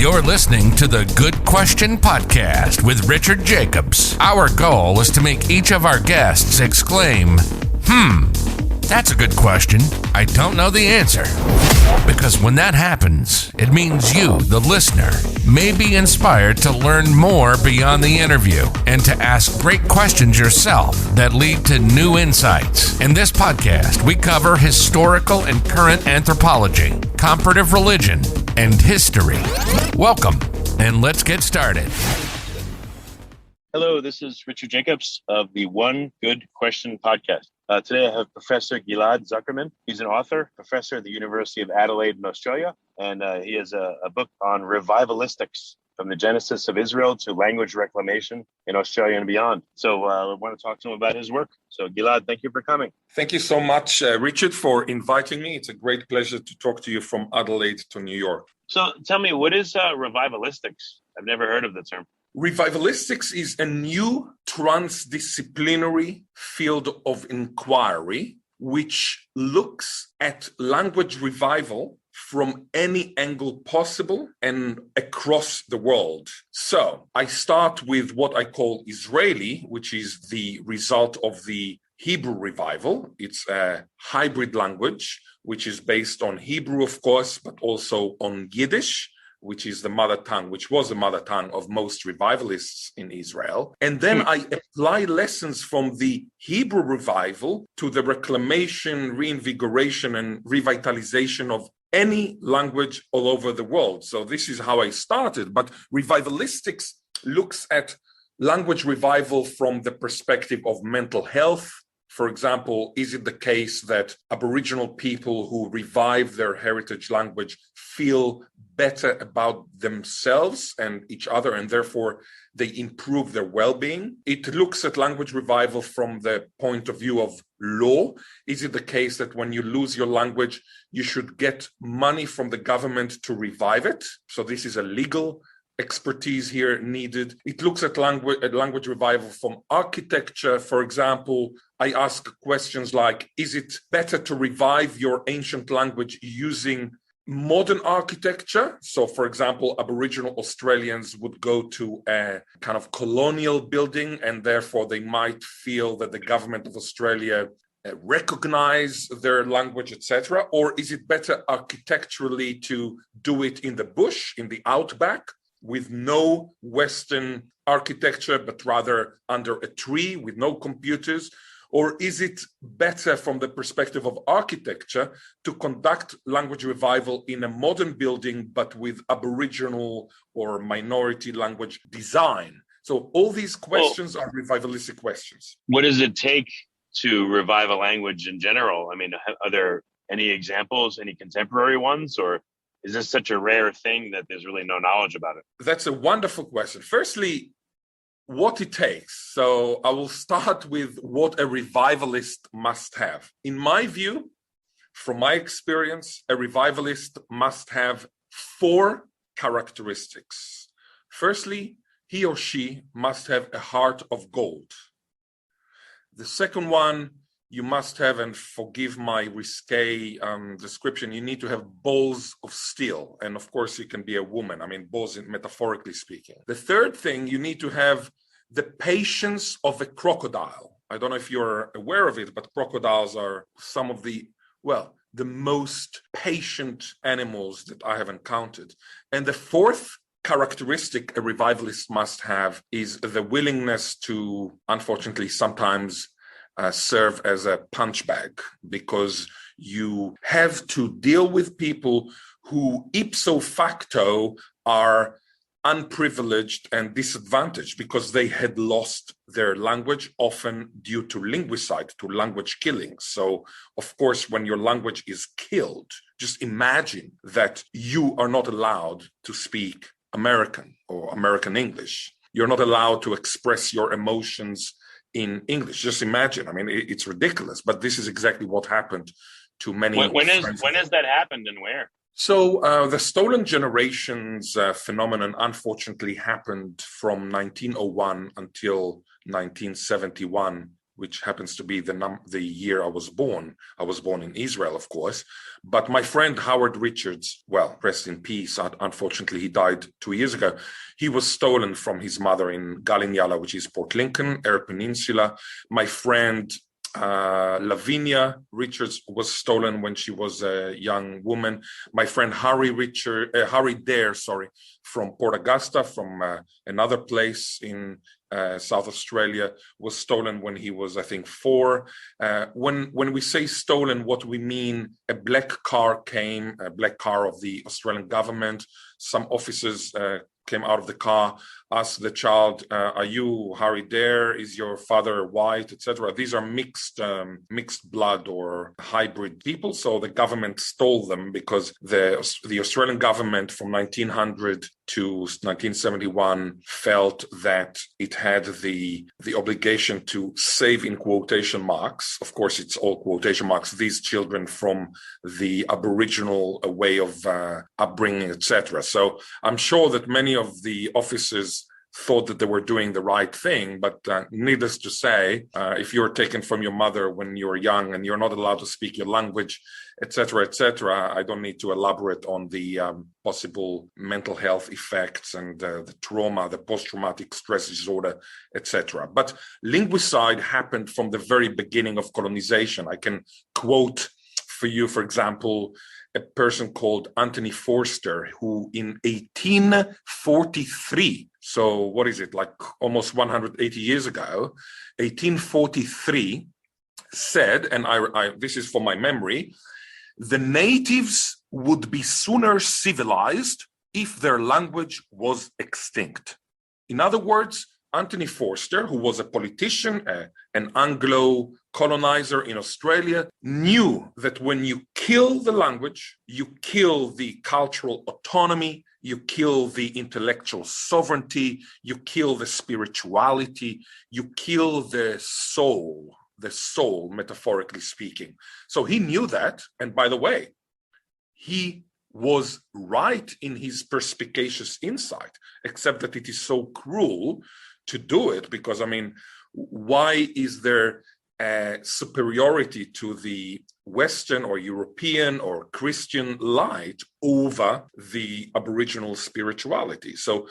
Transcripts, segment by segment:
You're listening to the Good Question Podcast with Richard Jacobs. Our goal is to make each of our guests exclaim, that's a good question. I don't know the answer. Because when that happens, it means you, the listener, may be inspired to learn more beyond the interview and to ask great questions yourself that lead to new insights. In this podcast, we cover historical and current anthropology, comparative religion, and history. Welcome, and let's get started. Hello, this is Richard Jacobs of the One Good Question podcast. Today I have Professor Ghil'ad Zuckermann. He's an author, professor at the University of Adelaide in Australia, and he has a book on revivalistics, from the genesis of Israel to language reclamation in Australia and beyond. So I want to talk to him about his work. So Ghil'ad, thank you for coming. Thank you so much, Richard, for inviting me. It's a great pleasure to talk to you from Adelaide to New York. So tell me, what is revivalistics? I've never heard of the term. Revivalistics is a new transdisciplinary field of inquiry which looks at language revival from any angle possible and across the world. So I start with what I call Israeli, which is the result of the Hebrew revival. It's a hybrid language, which is based on Hebrew, of course, but also on Yiddish, which is the mother tongue, which was the mother tongue of most revivalists in Israel. And then I apply lessons from the Hebrew revival to the reclamation, reinvigoration, and revitalization of any language all over the world. So this is how I started. But revivalistics looks at language revival from the perspective of mental health. For example, is it the case that Aboriginal people who revive their heritage language feel better about themselves and each other, and therefore they improve their well-being? It looks at language revival from the point of view of law. Is it the case that when you lose your language, you should get money from the government to revive it? So this is a legal expertise here needed. It looks at language revival from architecture. For example, I ask questions like, is it better to revive your ancient language using modern architecture? So, for example, Aboriginal Australians would go to a kind of colonial building, and therefore they might feel that the government of Australia recognize their language, etc. Or is it better architecturally to do it in the bush, in the outback, with no Western architecture, but rather under a tree with no computers? Or is it better from the perspective of architecture to conduct language revival in a modern building, but with Aboriginal or minority language design? So all these questions are revivalistic questions. What does it take to revive a language in general? I mean, are there any examples, any contemporary ones, or is this such a rare thing that there's really no knowledge about it? That's a wonderful question. Firstly, what it takes. So I will start with what a revivalist must have. In my view, from my experience, a revivalist must have 4 characteristics. Firstly, he or she must have a heart of gold. The second one, you must have, and forgive my risque description, you need to have balls of steel. And of course, you can be a woman. I mean, balls, metaphorically speaking. The third thing, you need to have the patience of a crocodile. I don't know if you're aware of it, but crocodiles are some of the most patient animals that I have encountered. And the fourth characteristic a revivalist must have is the willingness to, unfortunately, sometimes serve as a punch bag, because you have to deal with people who ipso facto are unprivileged and disadvantaged because they had lost their language, often due to linguicide, to language killing. So, of course, when your language is killed, just imagine that you are not allowed to speak American or American English. You're not allowed to express your emotions in English. Just imagine. I mean, it's ridiculous, but this is exactly what happened to many. When has that happened and where? So the stolen generations phenomenon unfortunately happened from 1901 until 1971 which happens to be the year I was born. I was born in Israel, of course. But my friend Howard Richards, well, rest in peace. Unfortunately, he died 2 years ago. He was stolen from his mother in Ghilad, which is Port Lincoln, Eyre Peninsula. My friend Lavinia Richards was stolen when she was a young woman. My friend Harry Dare, from Port Augusta, from another place in South Australia, was stolen when he was, I think, 4. When we say stolen, what we mean, a black car of the Australian government. Some officers came out of the car, asked the child, "Are you Harry Dare? Is your father white?" etc. These are mixed blood or hybrid people. So the government stole them because the Australian government from 1900 to 1971 felt that it had the obligation to save, in quotation marks, of course it's all quotation marks, these children from the Aboriginal way of upbringing, etc. So I'm sure that many of the officers thought that they were doing the right thing, but needless to say, if you're taken from your mother when you're young and you're not allowed to speak your language, etc., I don't need to elaborate on the possible mental health effects and the trauma, the post-traumatic stress disorder, etc. But linguicide happened from the very beginning of colonization. I can quote for you, for example, a person called Anthony Forster, who in 1843, so what is it, like almost 180 years ago, 1843, said, and this is from my memory, the natives would be sooner civilized if their language was extinct. In other words, Anthony Forster, who was a politician, an Anglo colonizer in Australia, knew that when you kill the language, you kill the cultural autonomy, you kill the intellectual sovereignty, you kill the spirituality, you kill the soul, metaphorically speaking. So he knew that, and by the way, he was right in his perspicacious insight, except that it is so cruel to do it, because, I mean, why is there a superiority to the Western or European or Christian light over the Aboriginal spirituality? So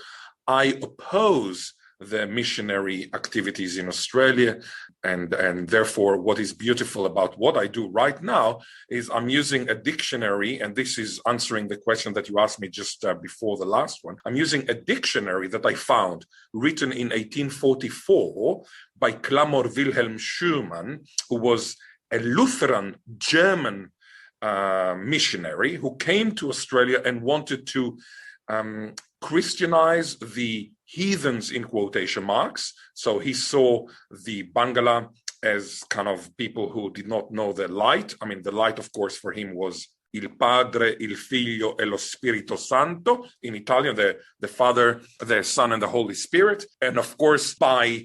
I oppose the missionary activities in Australia, and therefore what is beautiful about what I do right now is I'm using a dictionary, and this is answering the question that you asked me just before the last one. I'm using a dictionary that I found written in 1844 by Clamor Wilhelm Schumann, who was a Lutheran German missionary who came to Australia and wanted to Christianize the heathens, in quotation marks. So he saw the Barngarla as kind of people who did not know the light. I mean, the light, of course, for him was il Padre, il Figlio e lo Spirito Santo. In Italian, the Father, the Son, and the Holy Spirit. And of course, by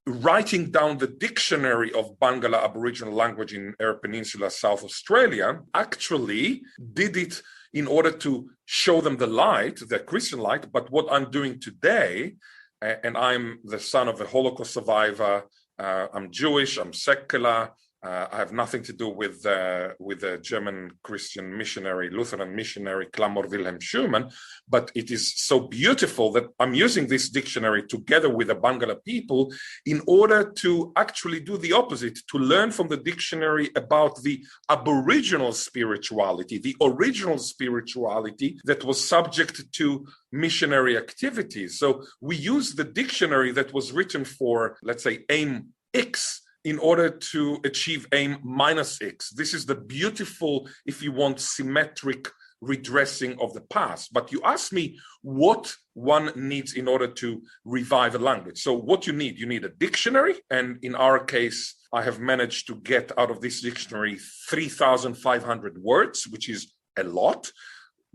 writing down the dictionary of Barngarla Aboriginal language in Eyre Peninsula, South Australia, actually did it in order to show them the light, the Christian light. But what I'm doing today, and I'm the son of a Holocaust survivor, I'm Jewish, I'm secular, I have nothing to do with the German Christian missionary, Lutheran missionary, Clamor Wilhelm Schumann, but it is so beautiful that I'm using this dictionary together with the Barngarla people in order to actually do the opposite, to learn from the dictionary about the Aboriginal spirituality, the original spirituality that was subject to missionary activities. So we use the dictionary that was written for, let's say, aim X, in order to achieve aim minus X. This is the beautiful, if you want, symmetric redressing of the past. But you ask me what one needs in order to revive a language. So what you need a dictionary. And in our case, I have managed to get out of this dictionary 3,500 words, which is a lot.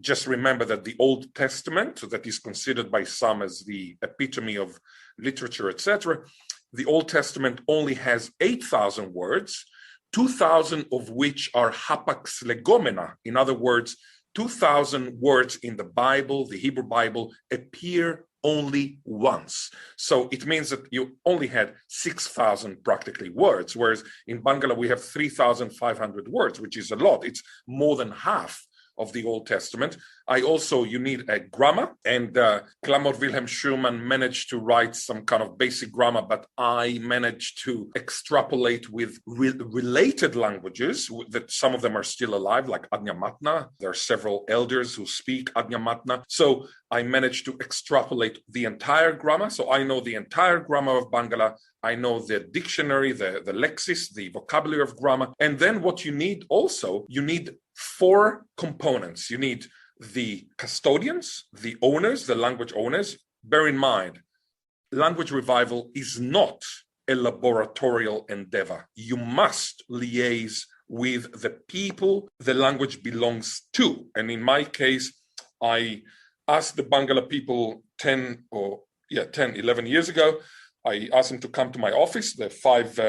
Just remember that the Old Testament, that is considered by some as the epitome of literature, etc., the Old Testament only has 8,000 words, 2,000 of which are hapax legomena. In other words, 2,000 words in the Bible, the Hebrew Bible, appear only once. So it means that you only had 6,000 practically words, whereas in Barngarla we have 3,500 words, which is a lot. It's more than half of the Old Testament. You need a grammar, and Clamor Wilhelm Schumann managed to write some kind of basic grammar, but I managed to extrapolate with related languages that some of them are still alive, like Adnya Matna. There are several elders who speak Adnya Matna. So I managed to extrapolate the entire grammar. So I know the entire grammar of Barngarla. I know the dictionary, the lexis, the vocabulary of grammar. And then what you need also, you need 4 components. You need the custodians, the owners, the language owners. Bear in mind, language revival is not a laboratorial endeavor. You must liaise with the people the language belongs to. And in my case, I asked the Barngarla people 11 years ago. I asked them to come to my office, the 5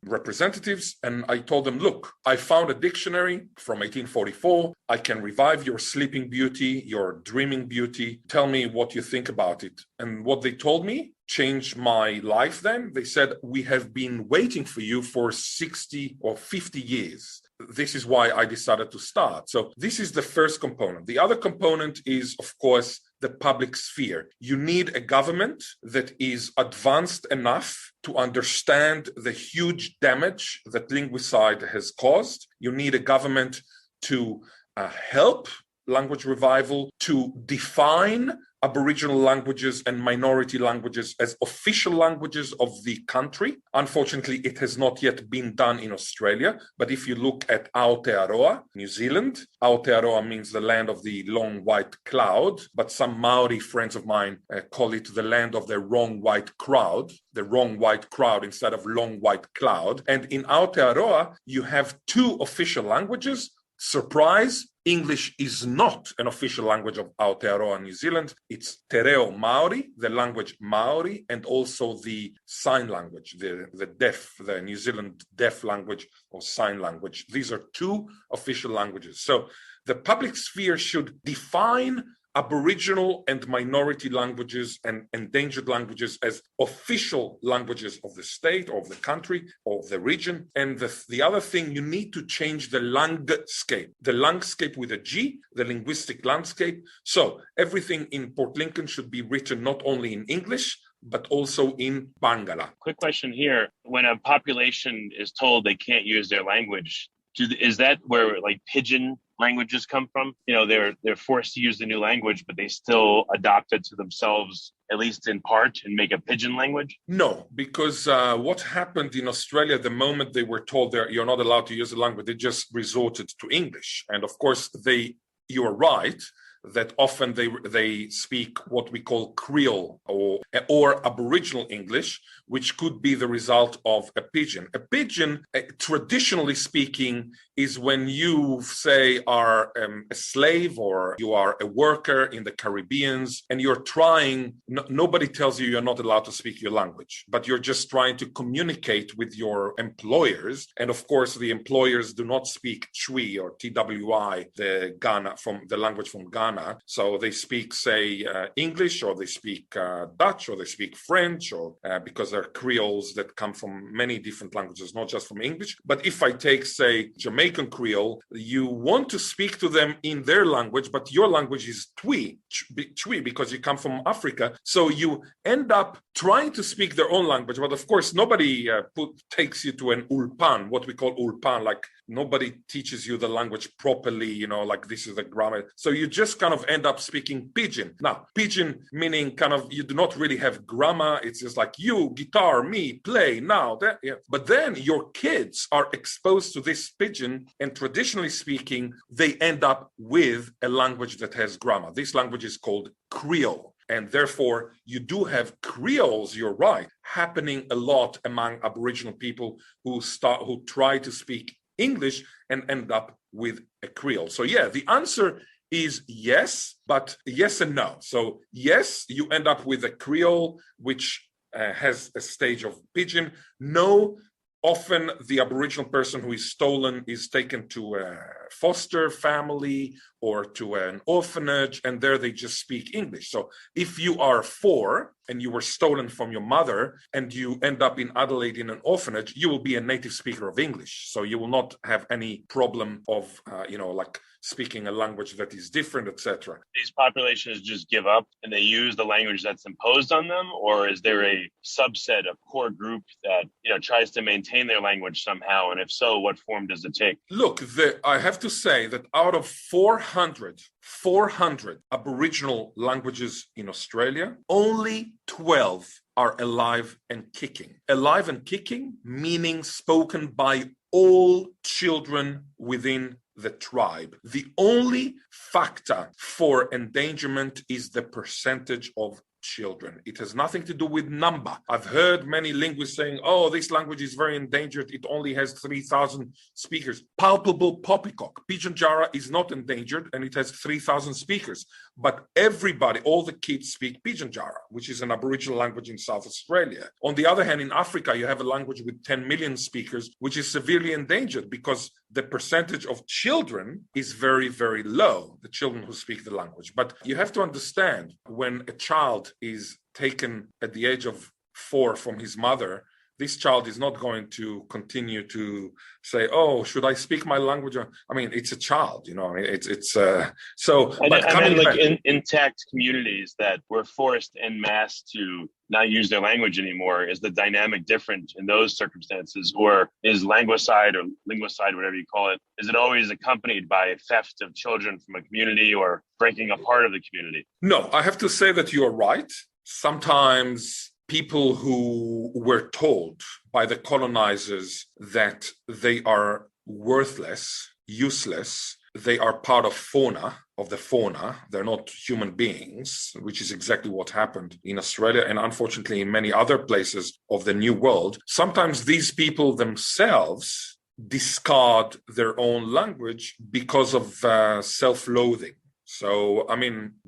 representatives, and I told them, look, I found a dictionary from 1844. I can revive your sleeping beauty, your dreaming beauty. Tell me what you think about it. And what they told me changed my life then. They said, we have been waiting for you for 60 or 50 years. This is why I decided to start. So this is the first component. The other component is, of course, the public sphere. You need a government that is advanced enough to understand the huge damage that linguicide has caused. You need a government to help language revival, to define Aboriginal languages and minority languages as official languages of the country. Unfortunately, it has not yet been done in Australia. But if you look at Aotearoa, New Zealand, Aotearoa means the land of the long white cloud, but some Maori friends of mine call it the land of the wrong white crowd instead of long white cloud. And in Aotearoa, you have 2 official languages. Surprise, English is not an official language of Aotearoa, New Zealand. It's Te Reo Maori, the language Maori, and also the sign language, the New Zealand deaf language or sign language. These are 2 official languages. So the public sphere should define Aboriginal and minority languages and endangered languages as official languages of the state, or of the country, or of the region. And the other thing, you need to change the landscape with a G, the linguistic landscape. So everything in Port Lincoln should be written not only in English, but also in Barngarla. Quick question here. When a population is told they can't use their language, is that where like pidgin languages come from? They're forced to use the new language, but they still adopt it to themselves, at least in part, and make a pidgin language? No, because what happened in Australia, the moment they were told you're not allowed to use the language, they just resorted to English. And of course, you are right that often they speak what we call Creole or Aboriginal English, which could be the result of a pidgin. A pidgin, traditionally speaking, is when you, say, are a slave or you are a worker in the Caribbeans and you're trying, nobody tells you you're not allowed to speak your language, but you're just trying to communicate with your employers. And of course, the employers do not speak Twi or TWI, the language from Ghana. So they speak, say, English, or they speak Dutch, or they speak French, or because they're Creoles that come from many different languages, not just from English. But if I take, say, Jamaican Creole, you want to speak to them in their language, but your language is Twi because you come from Africa. So you end up trying to speak their own language. But of course, nobody takes you to an ulpan, what we call ulpan, like nobody teaches you the language properly, like this is the grammar. So you just kind of end up speaking pidgin. Now, pidgin meaning kind of you do not really have grammar. It's just like you, guitar, me, play, now, that. Yeah. But then your kids are exposed to this pidgin, and traditionally speaking, they end up with a language that has grammar. This language is called Creole. And therefore, you do have Creoles, you're right, happening a lot among Aboriginal people who try to speak English and end up with a Creole. So yeah, the answer is yes, but yes and no. So yes, you end up with a Creole, which has a stage of pidgin. No, often the Aboriginal person who is stolen is taken to a foster family or to an orphanage, and there they just speak English. So if you are 4 and you were stolen from your mother and you end up in Adelaide in an orphanage, you will be a native speaker of English. So you will not have any problem of, like speaking a language that is different, etc. These populations just give up and they use the language that's imposed on them, or is there a subset, a core group that tries to maintain their language somehow? And if so, what form does it take? Look, I have to say that out of 400 Aboriginal languages in Australia, only 12 are alive and kicking. Alive and kicking, meaning spoken by all children within the tribe. The only factor for endangerment is the percentage of children. It has nothing to do with number. I've heard many linguists saying, oh, this language is very endangered. It only has 3,000 speakers. Palpable poppycock. Pidgin-Jara is not endangered and it has 3,000 speakers. But everybody, all the kids speak Pidgin-Jara, which is an Aboriginal language in South Australia. On the other hand, in Africa, you have a language with 10 million speakers, which is severely endangered because the percentage of children is very, very low, the children who speak the language. But you have to understand, when a child is taken at the age of 4 from his mother, this child is not going to continue to say, "Oh, should I speak my language?" I mean, it's a child, It's so. But coming like intact communities that were forced en masse to not use their language anymore, is the dynamic different in those circumstances, or is languicide or linguicide, whatever you call it, is it always accompanied by theft of children from a community or breaking apart of the community? No, I have to say that you are right. Sometimes people who were told by the colonizers that they are worthless, useless, they are part of the fauna, they're not human beings, which is exactly what happened in Australia and unfortunately in many other places of the New World. Sometimes these people themselves discard their own language because of self-loathing. So,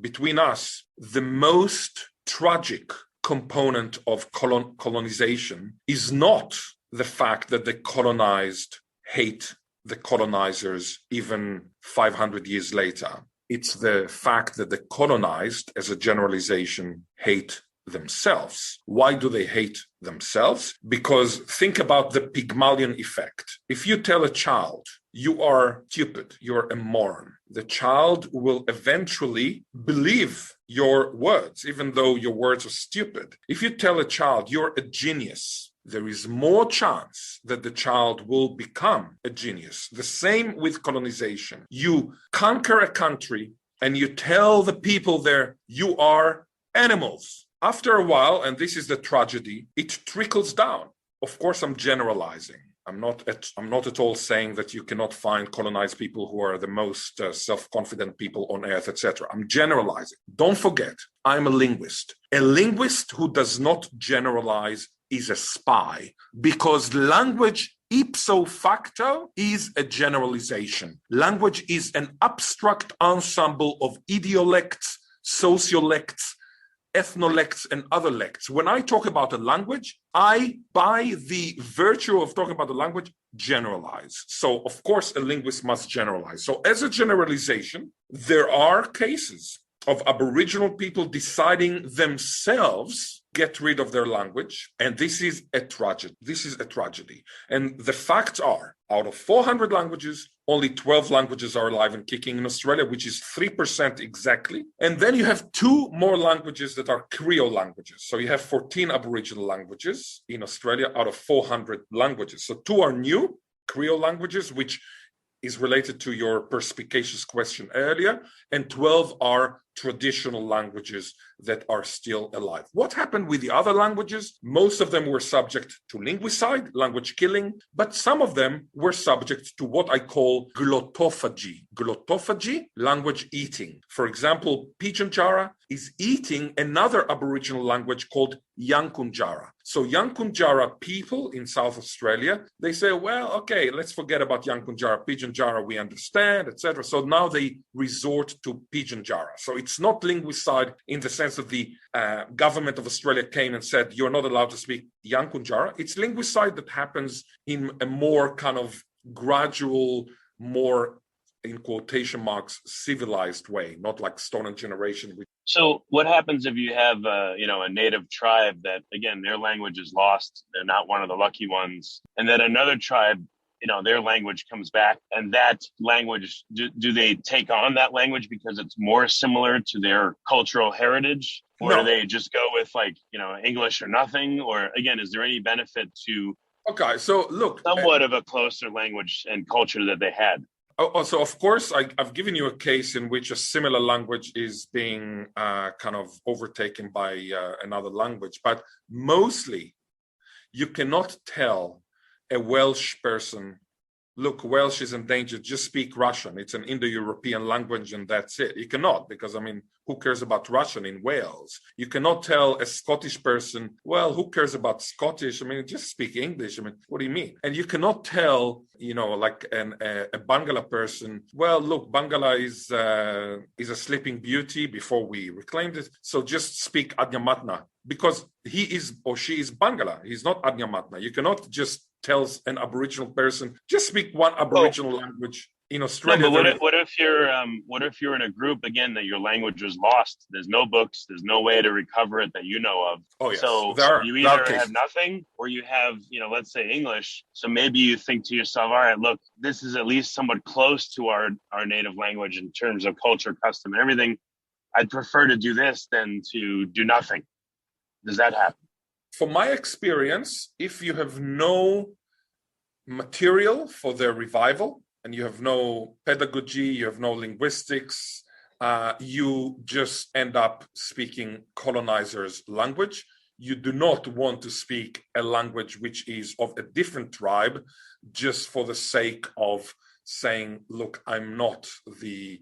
between us, the most tragic component of colonization is not the fact that the colonized hate the colonizers even 500 years later. It's the fact that the colonized, as a generalization, hate themselves. Why do they hate themselves? Because think about the Pygmalion effect. If you tell a child, you are stupid, you're a moron, the child will eventually believe your words, even though your words are stupid. If you tell a child you're a genius, there is more chance that the child will become a genius. The same with colonization. You conquer a country and you tell the people there, you are animals. After a while, and this is the tragedy, it trickles down. Of course, I'm generalizing. I'm not at all saying that you cannot find colonized people who are the most self-confident people on earth, etc. I'm generalizing. Don't forget, I'm a linguist. A linguist who does not generalize is a spy, because language ipso facto is a generalization. Language is an abstract ensemble of idiolects, sociolects, ethnolects, and other lects. When I talk about a language, I, by the virtue of talking about the language, generalize. So, of course, a linguist must generalize. So, as a generalization, there are cases of Aboriginal people deciding themselves get rid of their language, and this is a tragedy. This is a tragedy. And the facts are, out of 400 languages, only 12 languages are alive and kicking in Australia, which is 3% exactly. And then you have 2 more languages that are Creole languages. So you have 14 Aboriginal languages in Australia out of 400 languages. So 2 are new Creole languages, which is related to your perspicacious question earlier, and 12 are traditional languages that are still alive. What happened with the other languages? Most of them were subject to linguicide, language killing, but some of them were subject to what I call glottophagy. Glottophagy, language eating. For example, Pidgin-Jara is eating another Aboriginal language called Yankunytjatjara. So Yankunytjatjara people in South Australia, they say, well, okay, let's forget about Yankunytjatjara. Pidgin-Jara we understand, etc. So now they resort to Pidgin-Jara. So it's not linguicide in the sense that the government of Australia came and said, you're not allowed to speak Yankunytjatjara. It's linguicide that happens in a more kind of gradual, more in quotation marks, civilized way, not like Stoner generation. So what happens if you have, a native tribe that, again, their language is lost, they're not one of the lucky ones, and then another tribe, their language comes back, and that language, do they take on that language because it's more similar to their cultural heritage? Or do No. they just go with English or nothing? Or again, is there any benefit to Okay, so look, somewhat of a closer language and culture that they had? So of course, I've given you a case in which a similar language is being kind of overtaken by another language, but mostly you cannot tell a Welsh person, look, Welsh is endangered, just speak Russian. It's an Indo-European language and that's it. You cannot, because who cares about Russian in Wales? You cannot tell a Scottish person, well, who cares about Scottish? Just speak English. What do you mean? And you cannot tell, like a Barngarla person, well, look, Barngarla is a sleeping beauty before we reclaimed it. So just speak Adnyamatna, because he is or she is Barngarla. He's not Adnyamatna. You cannot just tell an Aboriginal person, just speak one Aboriginal language. In Australia, no, but what if you're in a group again that your language was lost? There's no books, there's no way to recover it that you know of. Oh yes, so you either have nothing or you have, let's say English. So maybe you think to yourself, all right, look, this is at least somewhat close to our native language in terms of culture, custom, and everything. I'd prefer to do this than to do nothing. Does that happen? From my experience, if you have no material for their revival, and you have no pedagogy, you have no linguistics, you just end up speaking colonizers' language. You do not want to speak a language which is of a different tribe just for the sake of saying, look, I'm not the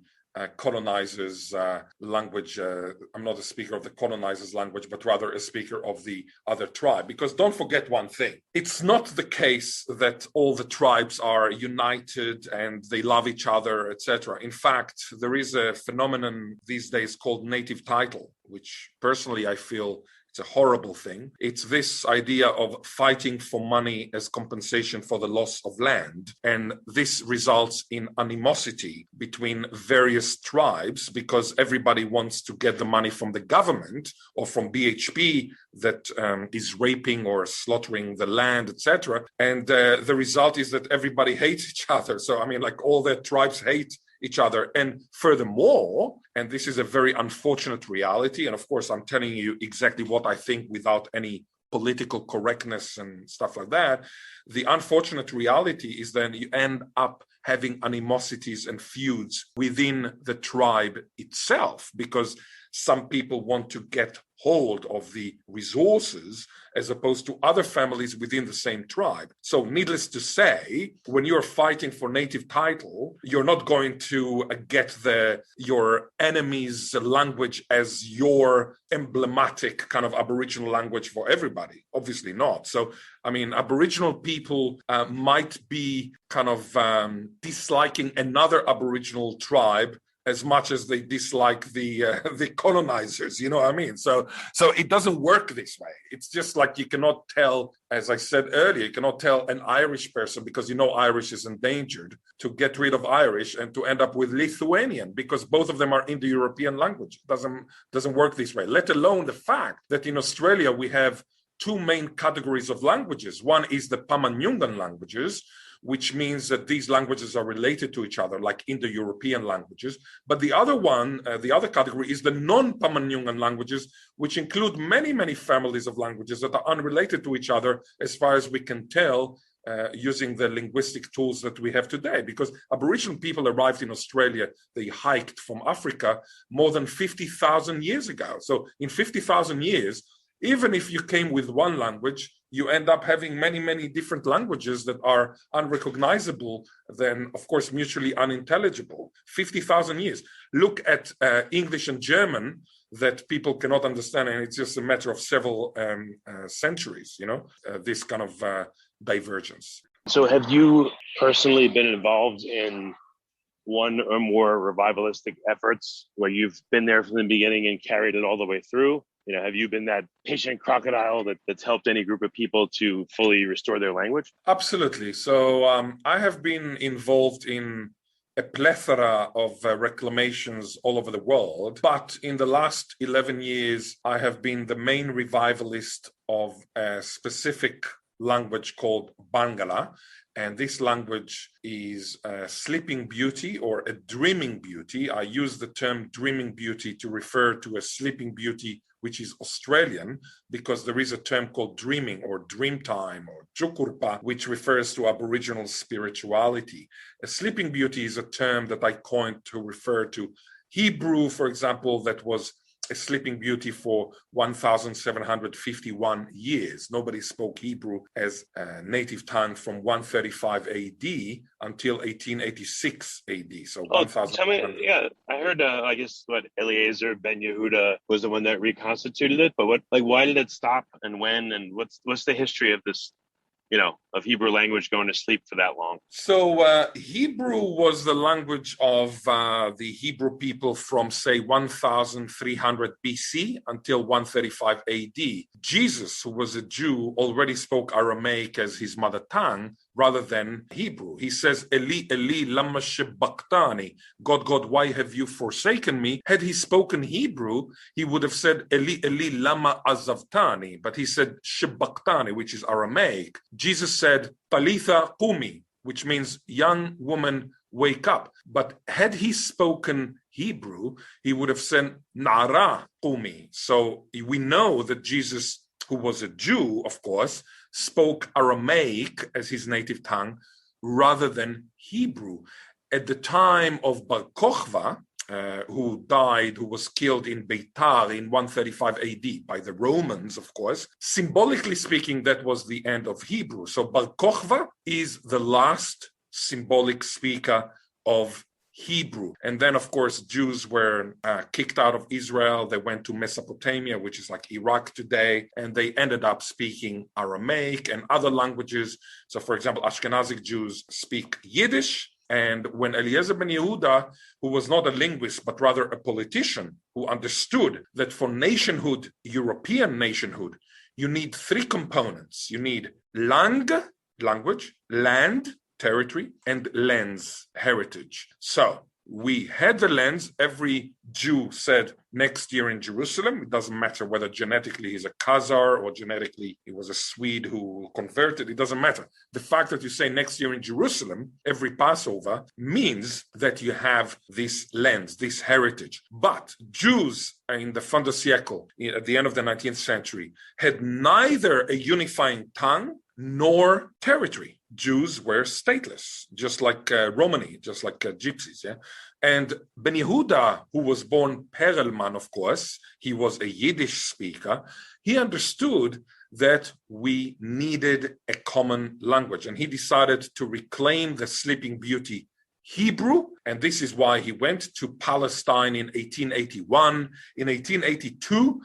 colonizers' language. I'm not a speaker of the colonizers' language, but rather a speaker of the other tribe. Because don't forget one thing. It's not the case that all the tribes are united and they love each other, etc. In fact, there is a phenomenon these days called native title, which personally I feel it's a horrible thing. It's this idea of fighting for money as compensation for the loss of land. And this results in animosity between various tribes because everybody wants to get the money from the government or from BHP that is raping or slaughtering the land, etc. And the result is that everybody hates each other. So, all the tribes hate each other. And furthermore, and this is a very unfortunate reality, and of course, I'm telling you exactly what I think without any political correctness and stuff like that. The unfortunate reality is then you end up having animosities and feuds within the tribe itself because some people want to get hold of the resources as opposed to other families within the same tribe. So needless to say, when you're fighting for native title, you're not going to get your enemy's language as your emblematic kind of Aboriginal language for everybody. Obviously not. So, Aboriginal people might be kind of disliking another Aboriginal tribe as much as they dislike the colonizers, you know what I mean? So it doesn't work this way. It's just like you cannot tell, as I said earlier, you cannot tell an Irish person because Irish is endangered to get rid of Irish and to end up with Lithuanian because both of them are Indo-European language. Doesn't work this way. Let alone the fact that in Australia we have two main categories of languages. One is the Pama-Nyungan languages, which means that these languages are related to each other, like Indo-European languages. But the other one, the other category is the non-Pama-Nyungan languages, which include many, many families of languages that are unrelated to each other, as far as we can tell, using the linguistic tools that we have today. Because Aboriginal people arrived in Australia, they hiked from Africa more than 50,000 years ago. So in 50,000 years, even if you came with one language, you end up having many, many different languages that are unrecognizable, then, of course, mutually unintelligible. 50,000 years. Look at English and German that people cannot understand, and it's just a matter of several centuries, this kind of divergence. So have you personally been involved in one or more revivalistic efforts where you've been there from the beginning and carried it all the way through? Have you been that patient crocodile that's helped any group of people to fully restore their language? Absolutely. So I have been involved in a plethora of reclamations all over the world. But in the last 11 years, I have been the main revivalist of a specific language called Barngarla. And this language is a sleeping beauty or a dreaming beauty. I use the term dreaming beauty to refer to a sleeping beauty which is Australian, because there is a term called dreaming or dreamtime or jukurpa, which refers to Aboriginal spirituality. A sleeping beauty is a term that I coined to refer to Hebrew, for example, that was a sleeping beauty for 1,751 years. Nobody spoke Hebrew as a native tongue from 135 AD until 1886 AD. So 1,000. Tell me, yeah, I heard. I guess what Eliezer Ben Yehuda was the one that reconstituted it. But why did it stop, and when, and what's the history of this? Of Hebrew language going to sleep for that long? So Hebrew was the language of the Hebrew people from, say, 1300 BC until 135 AD. Jesus, who was a Jew, already spoke Aramaic as his mother tongue rather than Hebrew. He says, Eli, Eli, lama sabachthani, God, God, why have you forsaken me? Had he spoken Hebrew, he would have said, Eli, Eli, lama azavtani, but he said sabachthani, which is Aramaic. Jesus said, Talitha Qumi, which means young woman, wake up. But had he spoken Hebrew, he would have said Nara Qumi. So we know that Jesus, who was a Jew, of course, spoke Aramaic as his native tongue rather than Hebrew. At the time of Bar Kokhba, who was killed in Beitar in 135 AD by the Romans, of course. Symbolically speaking, that was the end of Hebrew. So Bar Kokhba is the last symbolic speaker of Hebrew. And then, of course, Jews were kicked out of Israel. They went to Mesopotamia, which is like Iraq today, and they ended up speaking Aramaic and other languages. So, for example, Ashkenazic Jews speak Yiddish. And when Eliezer ben Yehuda, who was not a linguist, but rather a politician, who understood that for nationhood, European nationhood, you need three components. You need language, land, territory, and lens, heritage. So we had the lens. Every Jew said next year in Jerusalem. It doesn't matter whether genetically he's a Khazar or genetically he was a Swede who converted. It doesn't matter. The fact that you say next year in Jerusalem, every Passover, means that you have this lens, this heritage. But Jews in the fin de siècle, at the end of the 19th century, had neither a unifying tongue nor territory. Jews were stateless, just like Romani, just like gypsies. Yeah? And Ben Yehuda, who was born Perelman, of course, he was a Yiddish speaker. He understood that we needed a common language, and he decided to reclaim the sleeping beauty Hebrew, and this is why he went to Palestine in 1881. In 1882,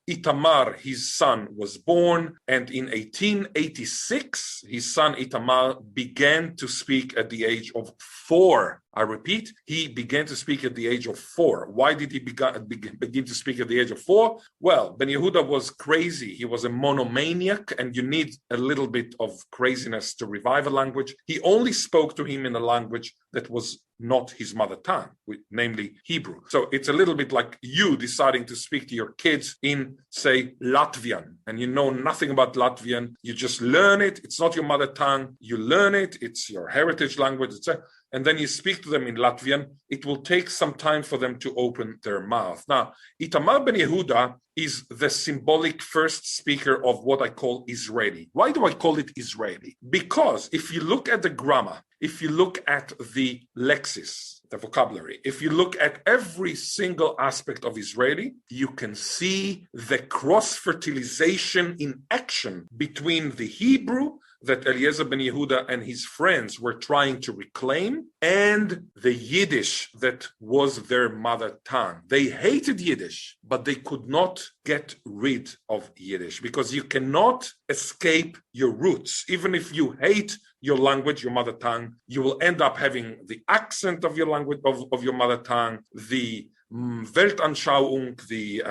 Itamar, his son, was born, and in 1886, his son Itamar began to speak at the age of 4. I repeat, he began to speak at the age of 4. Why did he begin to speak at the age of 4? Well, Ben Yehuda was crazy. He was a monomaniac, and you need a little bit of craziness to revive a language. He only spoke to him in a language that was not his mother tongue, namely Hebrew. So it's a little bit like you deciding to speak to your kids in, say, Latvian, and you know nothing about Latvian. You just learn it. It's not your mother tongue. You learn it. It's your heritage language, etc. And then you speak to them in Latvian. It will take some time for them to open their mouth. Now, Itamar ben Yehuda is the symbolic first speaker of what I call Israeli. Why do I call it Israeli? Because if you look at the grammar, if you look at the lexis, the vocabulary, if you look at every single aspect of Israeli, you can see the cross-fertilization in action between the Hebrew that Eliezer ben Yehuda and his friends were trying to reclaim, and the Yiddish that was their mother tongue. They hated Yiddish, but they could not get rid of Yiddish, because you cannot escape your roots. Even if you hate your language, your mother tongue, you will end up having the accent of your language, of your mother tongue, the Weltanschauung, the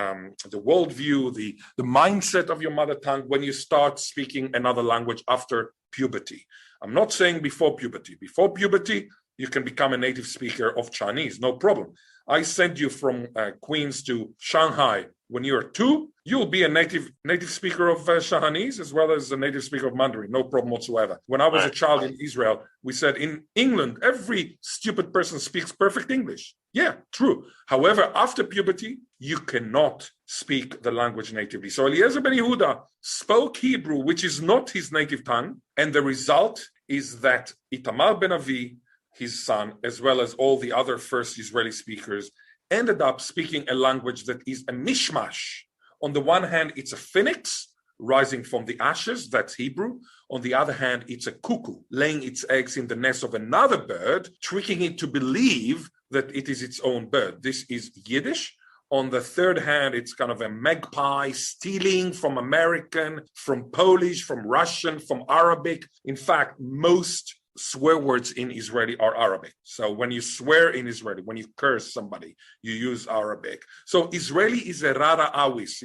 worldview, the mindset of your mother tongue when you start speaking another language after puberty. I'm not saying before puberty. Before puberty, you can become a native speaker of Chinese, no problem. I send you from Queens to Shanghai when you're 2, you'll be a native speaker of Shanghainese as well as a native speaker of Mandarin, no problem whatsoever. When I was a child in Israel, we said in England, every stupid person speaks perfect English. Yeah, true. However, after puberty, you cannot speak the language natively. So Eliezer ben Yehuda spoke Hebrew, which is not his native tongue, and the result is that Itamar ben Avi, his son, as well as all the other first Israeli speakers, ended up speaking a language that is a mishmash. On the one hand, it's a phoenix rising from the ashes, that's Hebrew. On the other hand, it's a cuckoo laying its eggs in the nest of another bird, tricking it to believe that it is its own bird. This is Yiddish. On the third hand, it's kind of a magpie stealing from American, from Polish, from Russian, from Arabic. In fact, most swear words in Israeli are Arabic. So when you swear in Israeli, when you curse somebody, you use Arabic. So Israeli is a rara awis.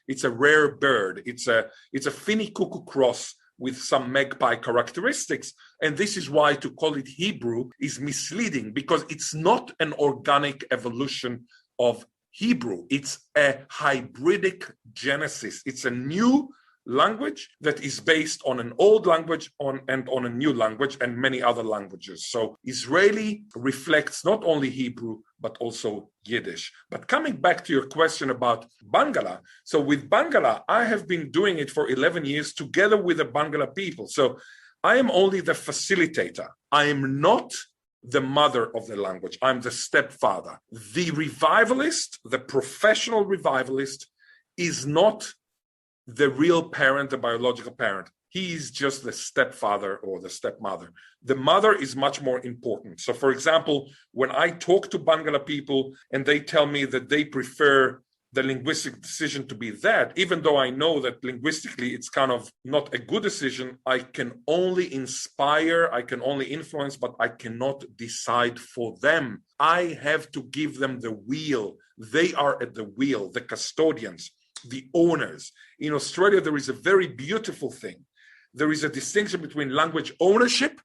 It's a rare bird. It's a finny cuckoo cross with some magpie characteristics. And this is why to call it Hebrew is misleading, because it's not an organic evolution of Hebrew. It's a hybridic genesis. It's a new language that is based on an old language and on a new language and many other languages. So Israeli reflects not only Hebrew, but also Yiddish. But coming back to your question about Barngarla, so with Barngarla, I have been doing it for 11 years together with the Barngarla people. So I am only the facilitator. I am not the mother of the language. I'm the stepfather. The revivalist, the professional revivalist, is not the real parent, the biological parent. He is just the stepfather or the stepmother. The mother is much more important. So, for example, when I talk to Barngarla people and they tell me that they prefer the linguistic decision to be that, even though I know that linguistically it's kind of not a good decision, I can only inspire, I can only influence, but I cannot decide for them. I have to give them the wheel. They are at the wheel, the custodians, the owners. In Australia, there is a very beautiful thing. There is a distinction between language ownership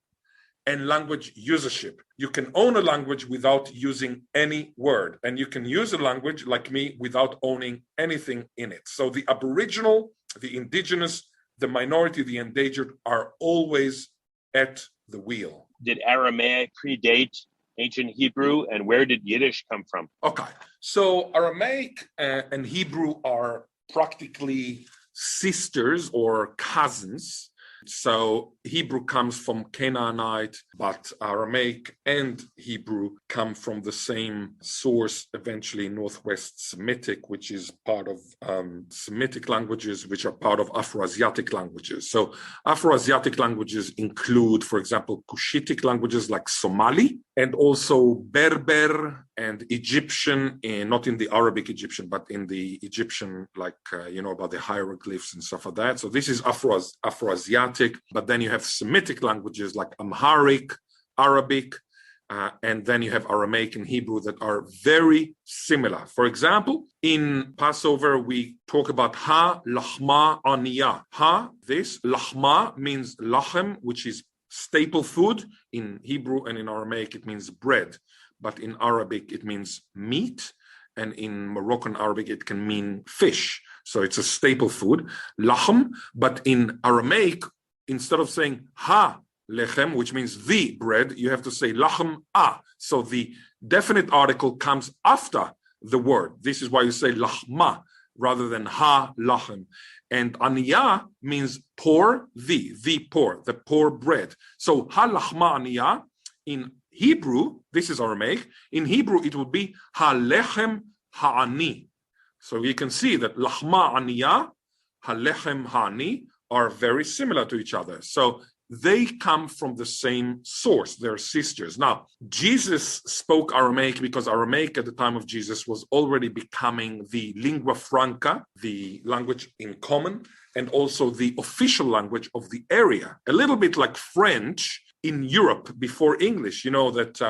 and language usership. You can own a language without using any word, and you can use a language like me without owning anything in it. So the Aboriginal, the indigenous, the minority, the endangered are always at the wheel. Did Aramaic predate ancient Hebrew, and where did Yiddish come from? Okay, so Aramaic and Hebrew are practically sisters or cousins. So Hebrew comes from Canaanite, but Aramaic and Hebrew come from the same source, eventually Northwest Semitic, which is part of Semitic languages, which are part of Afroasiatic languages. So Afroasiatic languages include, for example, Cushitic languages like Somali, and also Berber and Egyptian, not in the Arabic Egyptian, but in the Egyptian, like, about the hieroglyphs and stuff like that. So this is Afroasiatic, but then you have Semitic languages like Amharic, Arabic, and then you have Aramaic and Hebrew that are very similar. For example, in Passover, we talk about ha lachma aniyah. Ha, this, lachma means lachem, which is staple food. In Hebrew and in Aramaic, it means bread. But in Arabic, it means meat. And in Moroccan Arabic, it can mean fish. So it's a staple food, lachem. But in Aramaic, instead of saying ha lechem, which means the bread, you have to say lachem a. So the definite article comes after the word. This is why you say lachma rather than ha lachem. And aniyah means poor, the poor, the poor bread. So ha lachma aniyah in Hebrew, this is Aramaic. In Hebrew, it would be ha lechem ha'ani. So you can see that lachma aniyah, ha lechem ha'ani are very similar to each other. So they come from the same source. They're sisters. Now, Jesus spoke Aramaic because Aramaic at the time of Jesus was already becoming the lingua franca, the language in common, and also the official language of the area. A little bit like French in Europe before English. You know that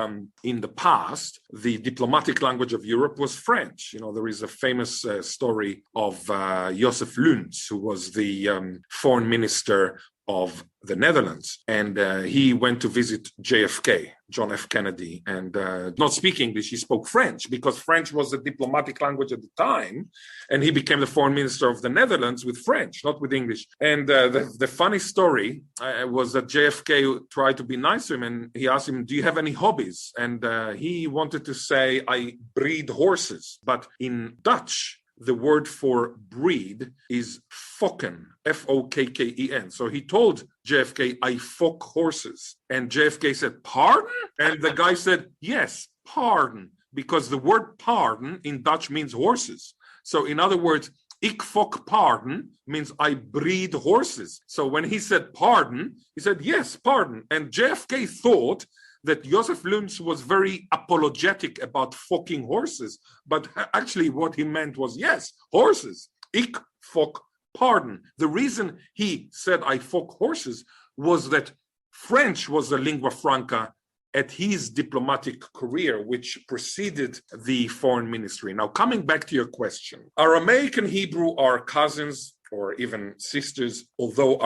in the past, the diplomatic language of Europe was French. There is a famous story of Joseph Luns, who was the foreign minister of the Netherlands. And he went to visit JFK, John F. Kennedy, and not speak English, he spoke French, because French was the diplomatic language at the time. And he became the foreign minister of the Netherlands with French, not with English. And the funny story was that JFK tried to be nice to him, and he asked him, do you have any hobbies? And he wanted to say, I breed horses. But in Dutch, the word for breed is fokken, F-O-K-K-E-N. So he told JFK, I fok horses. And JFK said, pardon? And the guy said, yes, pardon, because the word pardon in Dutch means horses. So in other words, ik fok pardon means I breed horses. So when he said pardon, he said, yes, pardon. And JFK thought that Joseph Luns was very apologetic about fucking horses, but actually what he meant was, yes, horses. Ik fok pardon. The reason he said I fuck horses was that French was the lingua franca at his diplomatic career, which preceded the foreign ministry. Now, coming back to your question, Aramaic and Hebrew are cousins or even sisters, although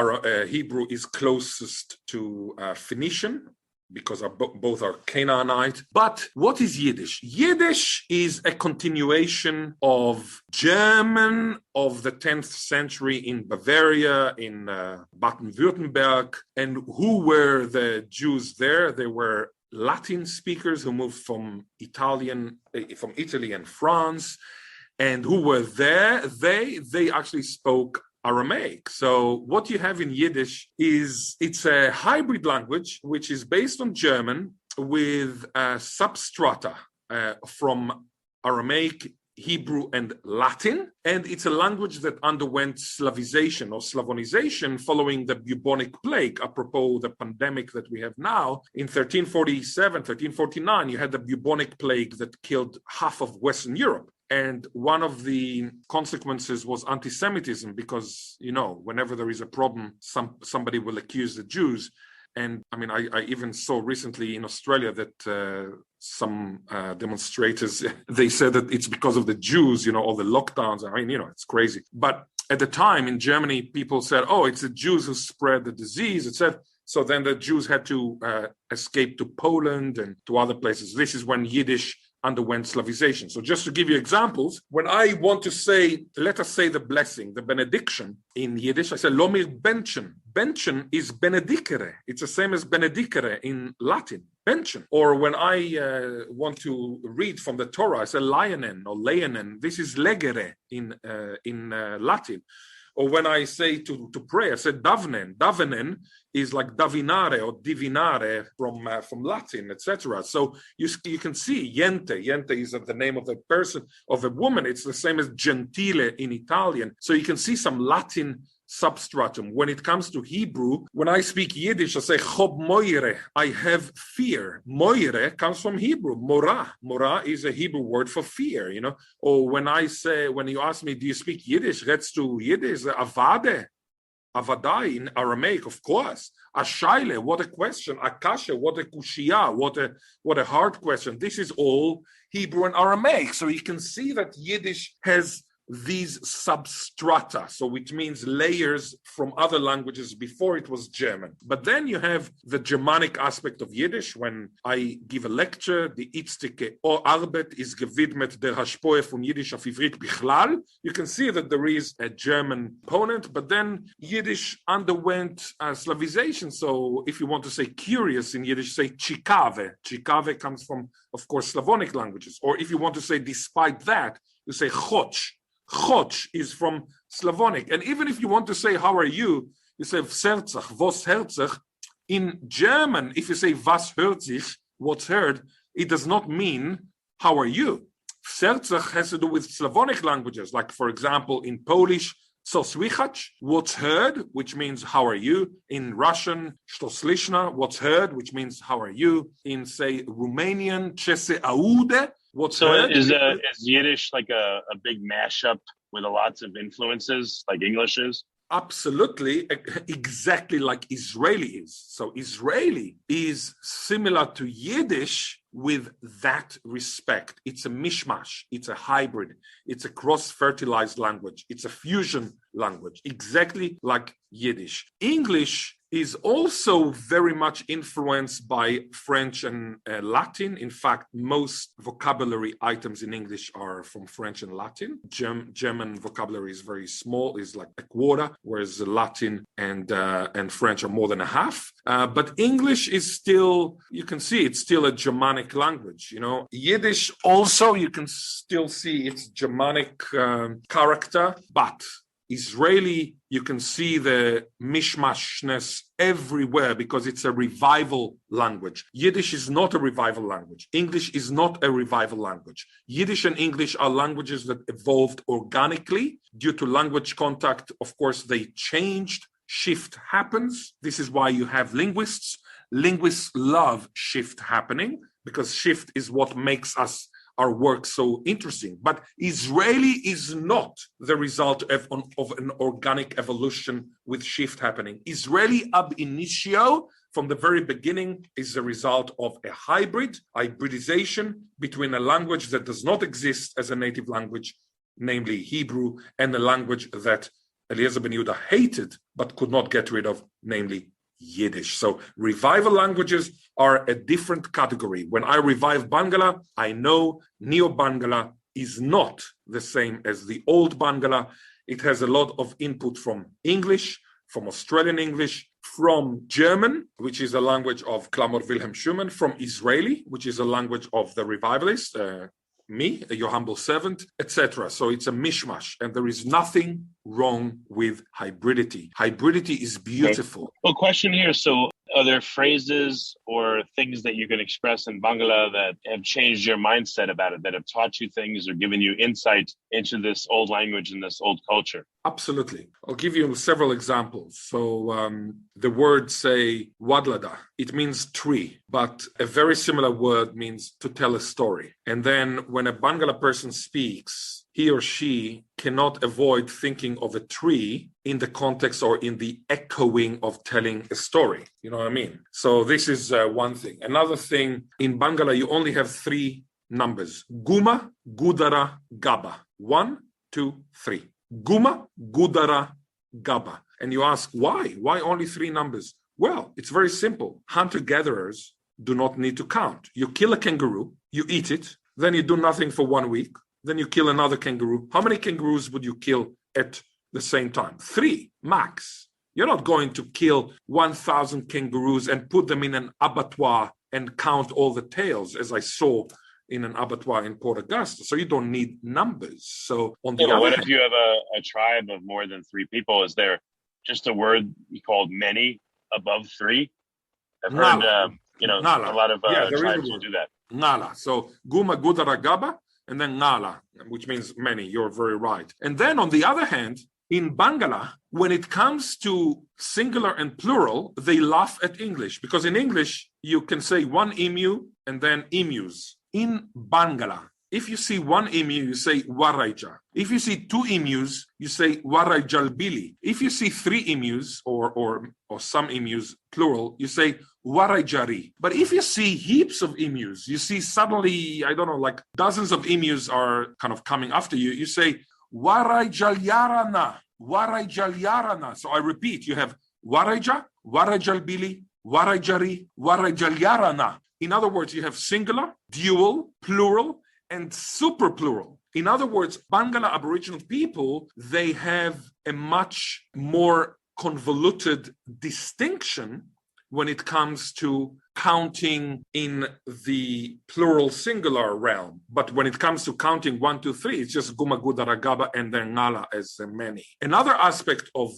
Hebrew is closest to Phoenician, because both are Canaanite. But what is Yiddish? Yiddish is a continuation of German of the 10th century in Bavaria, in Baden-Württemberg. And who were the Jews there? They were Latin speakers who moved from Italy and France. And who were there? They actually spoke Aramaic. So what you have in Yiddish it's a hybrid language which is based on German with substrata from Aramaic, Hebrew, and Latin. And it's a language that underwent Slavization or Slavonization following the bubonic plague. Apropos the pandemic that we have now, in 1347, 1349, you had the bubonic plague that killed half of Western Europe. And one of the consequences was anti-Semitism, because, whenever there is a problem, somebody will accuse the Jews. And I mean, I even saw recently in Australia that some demonstrators, they said that it's because of the Jews, all the lockdowns. I mean, it's crazy. But at the time in Germany, people said, oh, it's the Jews who spread the disease, etc. So then the Jews had to escape to Poland and to other places. This is when Yiddish underwent Slavization. So just to give you examples, when I want to say, let us say the blessing, the benediction in Yiddish, I say Lomir Benchen. Benchen is benedicere. It's the same as benedicere in Latin, Benchen. Or when I want to read from the Torah, I say Lionen or Leonen. This is legere in Latin. Or when I say to pray, I say davnen. Davenen is like davinare or divinare from Latin, etc. So you can see yente. Yente is the name of the person, of a woman. It's the same as gentile in Italian. So you can see some Latin substratum. When it comes to Hebrew, when I speak Yiddish, I say chob moire, I have fear. Moire comes from Hebrew, mora. Mora is a Hebrew word for fear, Or when you ask me, do you speak Yiddish? Redst du Yiddish? Avade. Avadai in Aramaic, of course. Ashaile, what a question. Akasha, what a kushia, what a hard question. This is all Hebrew and Aramaic. So you can see that Yiddish has these substrata, so which means layers from other languages before it was German. But then you have the Germanic aspect of Yiddish. When I give a lecture, the Itztike Arbeit is gewidmet der Haspoe von Yiddish auf Ivrit bichlal. You can see that there is a German component, but then Yiddish underwent Slavization. So if you want to say curious in Yiddish, say chikave. Chikave comes from, of course, Slavonic languages. Or if you want to say despite that, you say choch. Choch is from Slavonic. And even if you want to say, how are you? You say, vserzach, vos herzach. In German, if you say, was hört sich, what's heard, it does not mean, how are you? Vserzach has to do with Slavonic languages. Like, for example, in Polish, co słychać, what's heard, which means, how are you? In Russian, što slyšno, what's heard, which means, how are you? In, say, Romanian, ce se aude, what's heard. So is Yiddish like a big mashup with lots of influences, like English is? Absolutely, exactly like Israeli is. So Israeli is similar to Yiddish with that respect. It's a mishmash, it's a hybrid, it's a cross-fertilized language, it's a fusion language, exactly like Yiddish. English is also very much influenced by French and Latin. In fact, most vocabulary items in English are from French and Latin. German vocabulary is very small, is like a quarter, whereas Latin and French are more than a half. But English is still, you can see it's still a Germanic language. Yiddish also, you can still see its Germanic character, but Israeli, you can see the mishmashness everywhere because it's a revival language. Yiddish is not a revival language. English is not a revival language. Yiddish and English are languages that evolved organically due to language contact. Of course, they changed. Shift happens. This is why you have linguists. Linguists love shift happening because shift is what makes our work so interesting. But Israeli is not the result of an organic evolution with shift happening. Israeli ab initio, from the very beginning, is the result of a hybridization between a language that does not exist as a native language, namely Hebrew, and a language that Eliezer ben Yehuda hated but could not get rid of, namely Yiddish. So revival languages are a different category. When I revive Barngarla, I know Neo-Barngarla is not the same as the old Barngarla. It has a lot of input from English, from Australian English, from German, which is a language of Clamor Wilhelm Schumann, from Israeli, which is a language of the revivalist, me, your humble servant, etc. So it's a mishmash, and there is nothing wrong with hybridity. Hybridity is beautiful. Okay. Well, question here. So are there phrases or things that you can express in Barngarla that have changed your mindset about it, that have taught you things or given you insight into this old language and this old culture? Absolutely. I'll give you several examples. So the word, say, wadlada, it means tree, but a very similar word means to tell a story. And then when a Barngarla person speaks, he or she cannot avoid thinking of a tree in the context or in the echoing of telling a story. You know what I mean? So this is one thing. Another thing, in Barngarla, you only have 3 numbers. Guma, Gudara, Gaba. 1, 2, 3. Guma, Gudara, Gaba. And you ask, why? Why only 3 numbers? Well, it's very simple. Hunter-gatherers do not need to count. You kill a kangaroo, you eat it, then you do nothing for 1 week, then you kill another kangaroo. How many kangaroos would you kill at the same time? 3, max. You're not going to kill 1,000 kangaroos and put them in an abattoir and count all the tails, as I saw in an abattoir in Port Augusta. So you don't need numbers. So on the other what hand, if you have a tribe of more than 3 people? Is there just a word called many above 3? I've heard, Ngala. a lot of tribes will do that. Ngala. So Guma, Gudara, Gaba, and then Ngala, which means many. You're very right. And then on the other hand, in Barngarla, when it comes to singular and plural, they laugh at English, because in English, you can say 1 emu and then emus. In Barngarla, if you see 1 emu, you say waraija. If you see 2 emus, you say waraijalbili. If you see 3 emus or some emus, plural, you say waraijari. But if you see heaps of emus, you see suddenly, I don't know, like dozens of emus are kind of coming after you, you say waraijalyarana, waraijalyarana. So I repeat, you have waraija, waraijalbili, waraijari, waraijalyarana. In other words, you have singular, dual, plural, and super plural. In other words, Barngarla Aboriginal people, they have a much more convoluted distinction when it comes to counting in the plural singular realm. But when it comes to counting 1, 2, 3, it's just Guma, Gudara, Gaba, and then Ngala as many. Another aspect of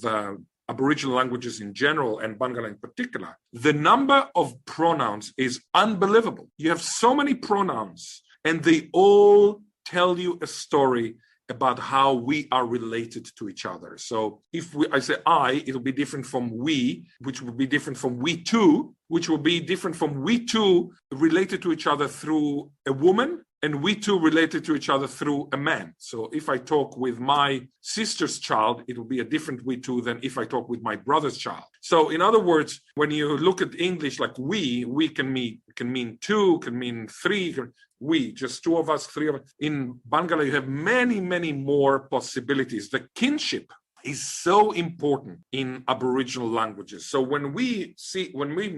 Aboriginal languages in general and Barngarla in particular, the number of pronouns is unbelievable. You have so many pronouns, and they all tell you a story about how we are related to each other. So if I say I, it'll be different from we, which will be different from we too, which will be different from we too related to each other through a woman and we two related to each other through a man. So if I talk with my sister's child, it will be a different we two than if I talk with my brother's child. So in other words, when you look at English, like we can mean two, can mean three, we, just two of us, three of us. In Barngarla, you have many, many more possibilities. The kinship is so important in Aboriginal languages. So when we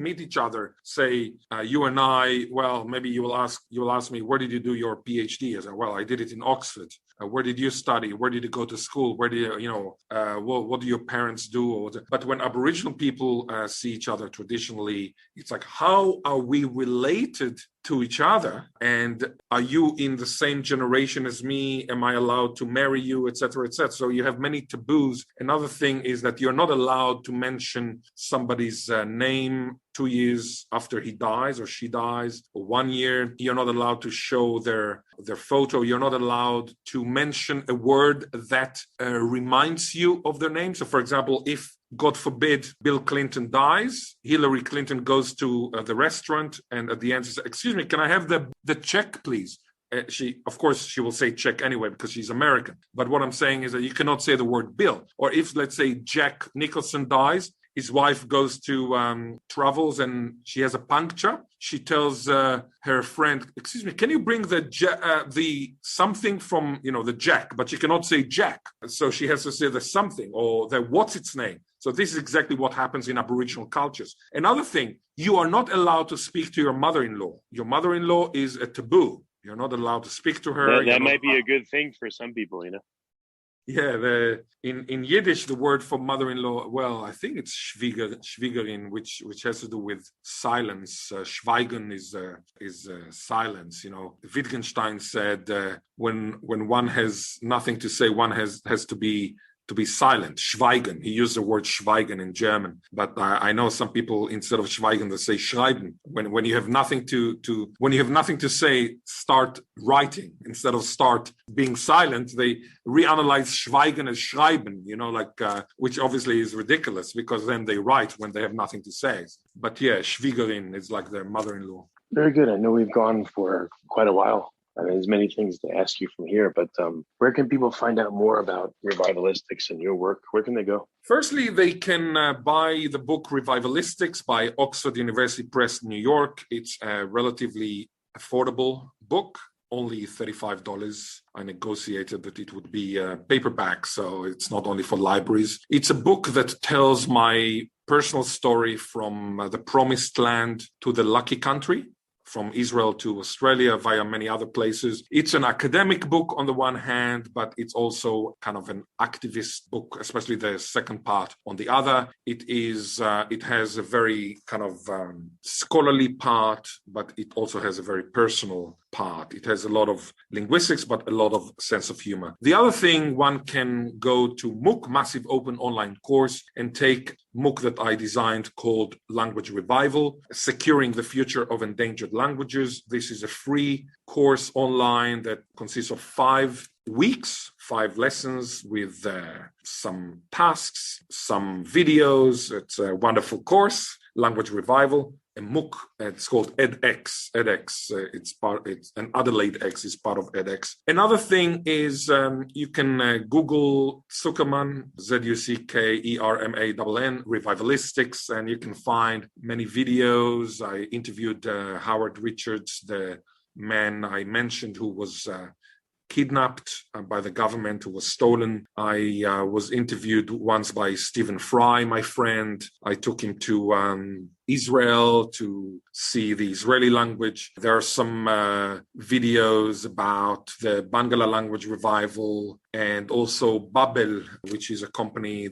meet each other, say you and I, well, maybe you will ask me, where did you do your PhD? I said, well, I did it in Oxford. Where did you study? Where did you go to school? Where do what do your parents do? But when Aboriginal people see each other traditionally, it's like, how are we related to each other? And are you in the same generation as me? Am I allowed to marry you, etc., etc.? So you have many taboos. Another thing is that you're not allowed to mention somebody's name 2 years after he dies or she dies, or 1 year. You're not allowed to show their photo. You're not allowed to mention a word that reminds you of their name. So, for example, if God forbid, Bill Clinton dies, Hillary Clinton goes to the restaurant, and at the end she says, excuse me, can I have the check, please? Of course, she will say check anyway because she's American. But what I'm saying is that you cannot say the word Bill. Or if, let's say, Jack Nicholson dies, his wife goes to travels and she has a puncture. She tells her friend, excuse me, can you bring the something from, the Jack? But she cannot say Jack. So she has to say the something or the what's its name. So this is exactly what happens in Aboriginal cultures. Another thing, you are not allowed to speak to your mother-in-law. Your mother-in-law is a taboo. You're not allowed to speak to her. That might be a good thing for some people, Yeah, in Yiddish, the word for mother-in-law, well, I think it's Schwiegerin, which has to do with silence. Schweigen is silence. Wittgenstein said when one has nothing to say, one has to be silent. Schweigen. He used the word Schweigen in German, but I know some people instead of Schweigen they say schreiben. When you have nothing to say, start writing instead of start being silent. They reanalyze Schweigen as schreiben. Which obviously is ridiculous because then they write when they have nothing to say. But yeah, Schwiegerin is like their mother-in-law. Very good. I know we've gone for quite a while. There's many things to ask you from here, but where can people find out more about revivalistics and your work? Where can they go? Firstly, they can buy the book Revivalistics by Oxford University Press, New York. It's a relatively affordable book, only $35. I negotiated that it would be a paperback, so it's not only for libraries. It's a book that tells my personal story from the promised land to the lucky country, from Israel to Australia via many other places. It's an academic book on the one hand, but it's also kind of an activist book, especially the second part on the other. It has a very kind of scholarly part, but it also has a very personal part. It has a lot of linguistics, but a lot of sense of humor. The other thing, one can go to MOOC, Massive Open Online Course, and take MOOC that I designed called Language Revival, Securing the Future of Endangered Languages. This is a free course online that consists of 5 weeks, 5 lessons with some tasks, some videos. It's a wonderful course, Language Revival. A MOOC, it's called edX. It's an Adelaide X is part of edX. Another thing is you can Google Zuckermann, Zuckermann, Revivalistics, and you can find many videos. I interviewed Howard Richards, the man I mentioned who was kidnapped by the government, who was stolen. I was interviewed once by Stephen Fry, my friend. I took him to Israel to see the Israeli language. There are some videos about the Barngarla language revival and also Babel, which is a company.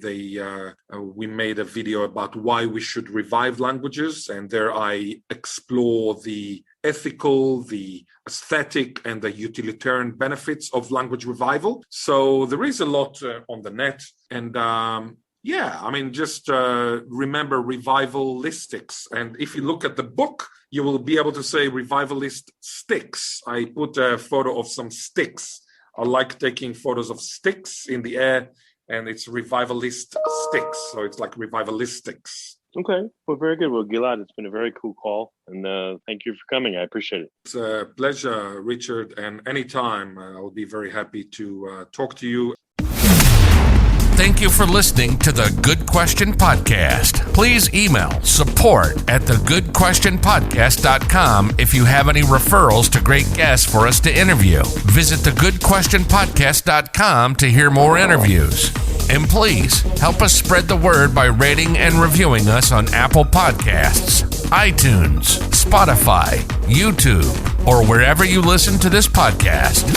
We made a video about why we should revive languages, and there I explore the ethical, the aesthetic, and the utilitarian benefits of language revival. So there is a lot on the net, and just remember revivalistics. And if you look at the book, you will be able to say revivalist sticks. I put a photo of some sticks. I like taking photos of sticks in the air, and it's revivalist sticks. So it's like revivalistics. Okay. Well, very good. Well, Ghil'ad, it's been a very cool call, and thank you for coming. I appreciate it. It's a pleasure, Richard, and anytime I'll be very happy to talk to you. Thank you for listening to the Good Question Podcast. Please email support@thegoodquestionpodcast.com if you have any referrals to great guests for us to interview. Visit thegoodquestionpodcast.com to hear more interviews. And please help us spread the word by rating and reviewing us on Apple Podcasts, iTunes, Spotify, YouTube, or wherever you listen to this podcast.